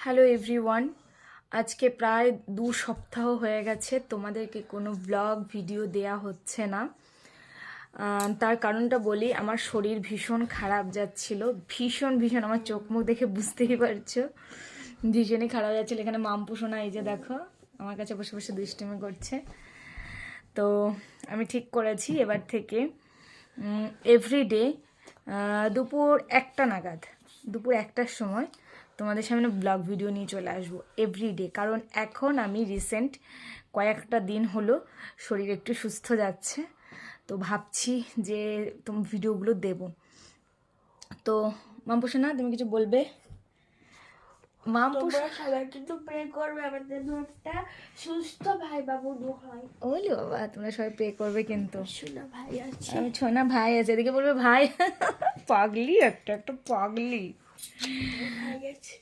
Hello everyone, আজকে প্রায় 2 সপ্তাহ হয়ে গেছে তোমাদেরকে কোনো ব্লগ ভিডিও দেয়া হচ্ছে না। তার কারণটা বলি, আমার শরীর ভীষণ খারাপ যাচ্ছিল, ভীষণ আমার চোখ মুখ দেখে বুঝতেই পারছো, ভীষণই খারাপ যাচ্ছিলো। এখানে মাম্পু সোনা এই যে দেখো আমার কাছে বসে বসে দুষ্টুমি করছে। তো আমি ঠিক করেছি এবার থেকে এভরিডে দুপুর 1টার সময় তোমাদের সামনে ব্লগ ভিডিও নিয়ে চলে আসবো এভরিডে। কারণ এখন আমি রিসেন্ট কয়েকটা দিন হলো শরীর একটু সুস্থ যাচ্ছে, তো ভাবছি যে তুমি ভিডিওগুলো দেব। তো মাম্পু সোনা তুমি কিছু বলবে? তোমরা সবাই কিন্তু প্রে করবে আমাদের একটা সুস্থ ভাই বাবু হয়। ওলি বাবা, তোমরা সবাই প্রে করবে কিন্তু। সোনা ভাই আছে, ছোনা ভাই আছে, এদিকে বলবে ভাই। পাগলি একটা পাগলি ভাই আছে।